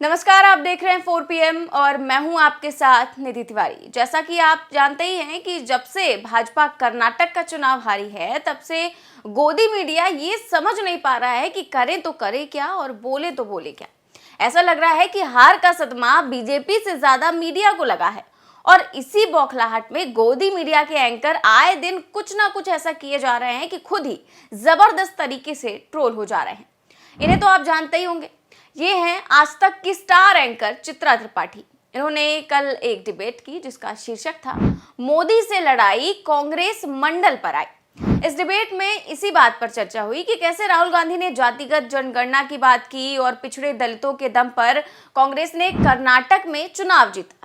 नमस्कार, आप देख रहे हैं 4 PM और मैं हूं आपके साथ निधि तिवारी। जैसा कि आप जानते ही हैं कि जब से भाजपा कर्नाटक का चुनाव हारी है, तब से गोदी मीडिया ये समझ नहीं पा रहा है कि करें तो करे क्या और बोले तो बोले क्या। ऐसा लग रहा है कि हार का सदमा बीजेपी से ज्यादा मीडिया को लगा है और इसी बौखलाहट में गोदी मीडिया के एंकर आए दिन कुछ ना कुछ ऐसा किए जा रहे हैं कि खुद ही जबरदस्त तरीके से ट्रोल हो जा रहे हैं। इन्हें तो आप जानते ही होंगे, ये हैं आज तक की स्टार एंकर चित्रा त्रिपाठी। इन्होंने कल एक डिबेट की जिसका शीर्षक था मोदी से लड़ाई कांग्रेस मंडल पर आई। इस डिबेट में इसी बात पर चर्चा हुई कि कैसे राहुल गांधी ने जातिगत जनगणना की बात की और पिछड़े दलितों के दम पर कांग्रेस ने कर्नाटक में चुनाव जीता।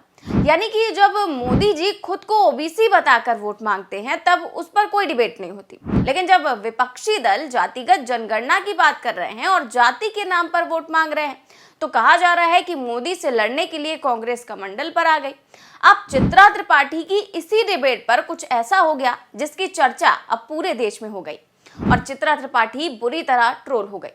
यानी कि जब मोदी जी खुद को ओबीसी बताकर वोट मांगते हैं तब उस पर कोई डिबेट नहीं होती, लेकिन जब विपक्षी दल जातिगत जनगणना की बात कर रहे हैं और जाति के नाम पर वोट मांग रहे हैं तो कहा जा रहा है कि मोदी से लड़ने के लिए कांग्रेस कमंडल पर आ गई। अब चित्रा त्रिपाठी की इसी डिबेट पर कुछ ऐसा हो गया जिसकी चर्चा अब पूरे देश में हो गई और चित्रा त्रिपाठी बुरी तरह ट्रोल हो गई।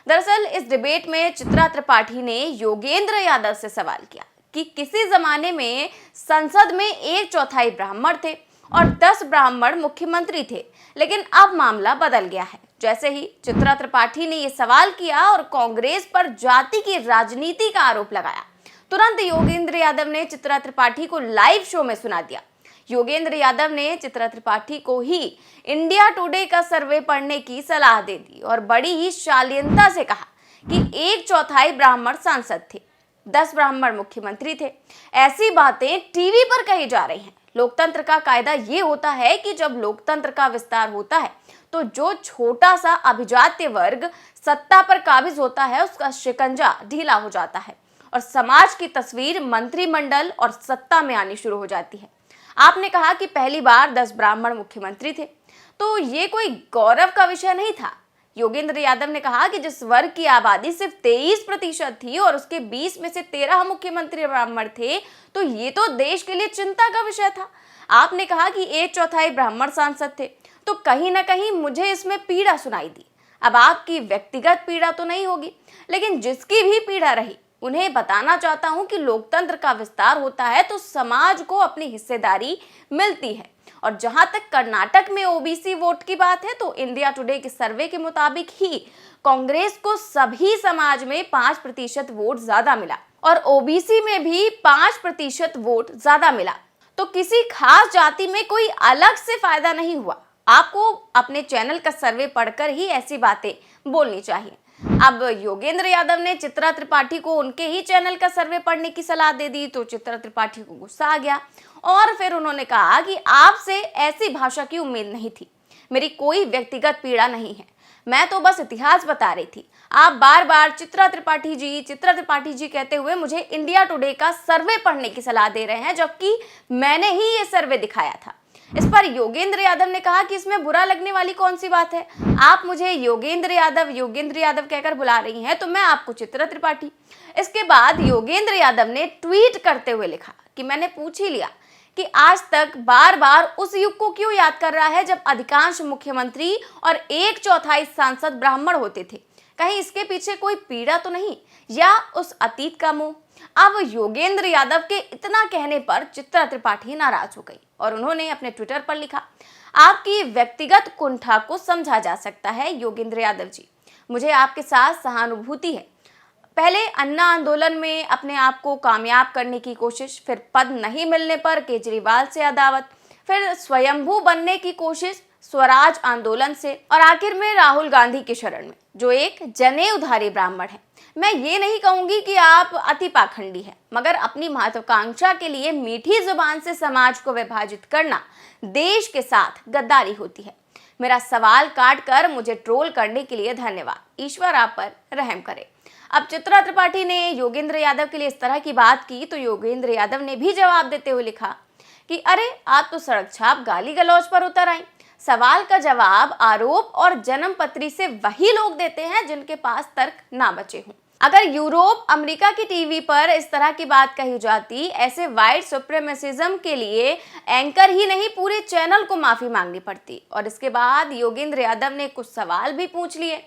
दरअसल इस डिबेट में चित्रा त्रिपाठी ने योगेंद्र यादव से सवाल किया कि किसी जमाने में संसद में 1/4 ब्राह्मण थे और 10 ब्राह्मण मुख्यमंत्री थे, लेकिन अब मामला बदल गया है। जैसे ही चित्रा त्रिपाठी ने यह सवाल किया और कांग्रेस पर जाति की राजनीति का आरोप लगाया, तुरंत योगेंद्र यादव ने चित्रा त्रिपाठी को लाइव शो में सुना दिया। योगेंद्र यादव ने चित्रा त्रिपाठी को ही इंडिया टुडे का सर्वे पढ़ने की सलाह दे दी और बड़ी ही शालीनता से कहा कि 1/4 ब्राह्मण सांसद थे, 10 ब्राह्मण मुख्यमंत्री थे। ऐसी बातें टीवी पर कही जा रही हैं। लोकतंत्र का कायदा ये होता है कि जब लोकतंत्र का विस्तार होता है तो जो छोटा सा अभिजात्य वर्ग सत्ता पर काबिज होता है उसका शिकंजा ढीला हो जाता है और समाज की तस्वीर मंत्रिमंडल और सत्ता में आनी शुरू हो जाती है। आपने कहा कि पहली बार 10 ब्राह्मण मुख्यमंत्री थे, तो ये कोई गौरव का विषय नहीं था। योगेंद्र यादव ने कहा कि जिस वर्ग की आबादी सिर्फ 23% थी और उसके 20 में से 13 मुख्यमंत्री ब्राह्मण थे, तो ये तो देश के लिए चिंता का विषय था। आपने कहा कि 1/4 ब्राह्मण सांसद थे, तो कहीं ना कहीं मुझे इसमें पीड़ा सुनाई दी। अब आपकी व्यक्तिगत पीड़ा तो नहीं होगी, लेकिन जिसकी भी पीड़ा रही उन्हें बताना चाहता हूं कि लोकतंत्र का विस्तार होता है तो समाज को अपनी हिस्सेदारी मिलती है। और जहां तक कर्नाटक में ओबीसी वोट की बात है तो इंडिया टुडे के सर्वे के मुताबिक ही कांग्रेस को सभी समाज में 5% वोट ज्यादा मिला और ओबीसी में भी 5% वोट ज्यादा मिला। तो किसी खास जाति में कोई अलग से फायदा नहीं हुआ। आपको अपने चैनल का सर्वे पढ़कर ही ऐसी बातें बोलनी चाहिए। अब योगेंद्र यादव ने चित्रा त्रिपाठी को उनके ही चैनल का सर्वे पढ़ने की सलाह दे दी तो चित्रा त्रिपाठी को गुस्सा आ गया और फिर उन्होंने कहा कि आपसे ऐसी भाषा की उम्मीद नहीं थी। मेरी कोई व्यक्तिगत पीड़ा नहीं है, मैं तो बस इतिहास बता रही थी। आप बार बार चित्रा त्रिपाठी जी कहते हुए मुझे इंडिया टुडे का सर्वे पढ़ने की सलाह दे रहे हैं, जबकि मैंने ही ये सर्वे दिखाया था। इस पर योगेंद्र यादव ने कहा कि इसमें बुरा लगने वाली कौन सी बात है। आप मुझे योगेंद्र यादव कहकर बुला रही हैं तो मैं आपको चित्रा त्रिपाठी। इसके बाद योगेंद्र यादव ने ट्वीट करते हुए लिखा कि मैंने पूछ ही लिया कि आज तक बार बार उस युग को क्यों याद कर रहा है जब अधिकांश मुख्यमंत्री और 1/4 सांसद ब्राह्मण होते थे। कहीं इसके पीछे कोई पीड़ा तो नहीं या उस अतीत का मोह। अब योगेंद्र यादव के इतना कहने पर चित्रा त्रिपाठी नाराज हो गई और उन्होंने अपने ट्विटर पर लिखा, आपकी व्यक्तिगत कुंठा को समझा जा सकता है योगेंद्र यादव जी, मुझे आपके साथ सहानुभूति है। पहले अन्ना आंदोलन में अपने आप को कामयाब करने की कोशिश, फिर पद नहीं मिलने पर केजरीवाल से अदावत, फिर स्वयंभू बनने की कोशिश स्वराज आंदोलन से और आखिर में राहुल गांधी की शरण में जो एक जनेऊधारी ब्राह्मण है। मैं ये नहीं कहूंगी कि आप अति पाखंडी हैं, मगर अपनी महत्वाकांक्षा के लिए मीठी जुबान से समाज को विभाजित करना देश के साथ गद्दारी होती है। मेरा सवाल काट कर मुझे ट्रोल करने के लिए धन्यवाद, ईश्वर आप पर रहम करे। अब चित्रा त्रिपाठी ने योगेंद्र यादव के लिए इस तरह की बात की तो योगेंद्र यादव ने भी जवाब देते हुए लिखा कि अरे आप तो सड़क छाप गाली गलौज पर उतर आई। सवाल का जवाब आरोप और जन्मपत्री से वही लोग देते हैं जिनके पास तर्क ना बचे हों। अगर यूरोप अमेरिका की टीवी पर इस तरह की बात कही जाती, ऐसे वाइट सुप्रीमेसिज्म के लिए एंकर ही नहीं पूरे चैनल को माफी मांगनी पड़ती। और इसके बाद योगेंद्र यादव ने कुछ सवाल भी पूछ लिए।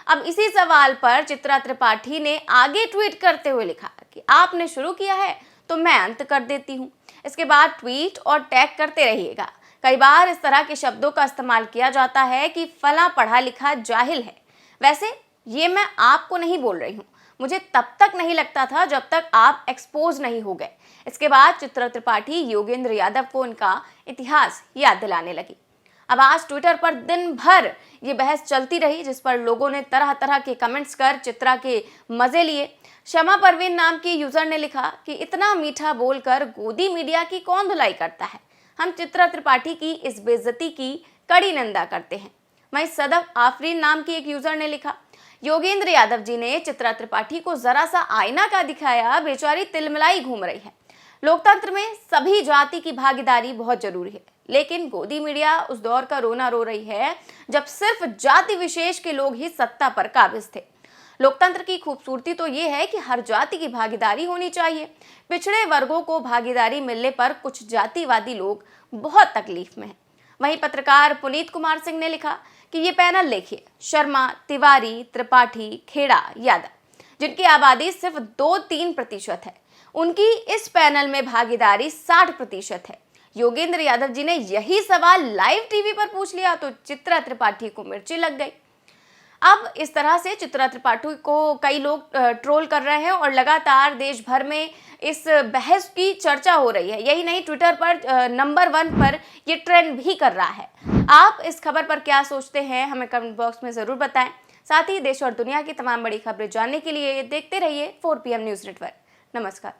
अब इसी सवाल पर चित्रा त्रिपाठी ने आगे ट्वीट करते हुए लिखा कि आपने शुरू किया है तो मैं अंत कर देती हूँ। इसके बाद ट्वीट और टैग करते रहिएगा। कई बार इस तरह के शब्दों का इस्तेमाल किया जाता है कि फला पढ़ा लिखा जाहिल है। वैसे ये मैं आपको नहीं बोल रही हूँ, मुझे तब तक नहीं लगता था जब तक आप एक्सपोज नहीं हो गए। इसके बाद चित्रा त्रिपाठी योगेंद्र यादव को उनका इतिहास याद दिलाने लगी। अब आज ट्विटर पर दिन भर ये बहस चलती रही, जिस पर लोगों ने तरह तरह के कमेंट्स कर चित्रा के मजे लिए। शमा परवीन नाम की यूजर ने लिखा कि इतना मीठा बोलकर गोदी मीडिया की कौन धुलाई करता है, हम चित्रा त्रिपाठी की इस बेइज्जती की कड़ी निंदा करते हैं। वहीं सदफ आफरीन नाम की एक यूजर ने लिखा, योगेंद्र यादव जी ने चित्रा त्रिपाठी को जरा सा आईना का दिखाया, बेचारी तिलमिलाई घूम रही है। लोकतंत्र में सभी जाति की भागीदारी बहुत जरूरी है, लेकिन गोदी मीडिया उस दौर का रोना रो रही है जब सिर्फ जाति विशेष के लोग ही सत्ता पर काबिज थे। लोकतंत्र की खूबसूरती तो ये है कि हर जाति की भागीदारी होनी चाहिए। पिछड़े वर्गों को भागीदारी मिलने पर कुछ जातिवादी लोग बहुत तकलीफ में हैं। वहीं पत्रकार पुनीत कुमार सिंह ने लिखा कि ये पैनल देखिए, शर्मा, तिवारी, त्रिपाठी, खेड़ा, यादव, जिनकी आबादी सिर्फ 2-3% है, उनकी इस पैनल में भागीदारी 60% है। योगेंद्र यादव जी ने यही सवाल लाइव टीवी पर पूछ लिया तो चित्रा त्रिपाठी को मिर्ची लग गई। अब इस तरह से चित्रा त्रिपाठी को कई लोग ट्रोल कर रहे हैं और लगातार देश भर में इस बहस की चर्चा हो रही है। यही नहीं, ट्विटर पर नंबर 1 पर ये ट्रेंड भी कर रहा है। आप इस खबर पर क्या सोचते हैं, हमें कमेंट बॉक्स में ज़रूर बताएं। साथ ही देश और दुनिया की तमाम बड़ी खबरें जानने के लिए देखते रहिए 4PM न्यूज़ नेटवर्क। नमस्कार।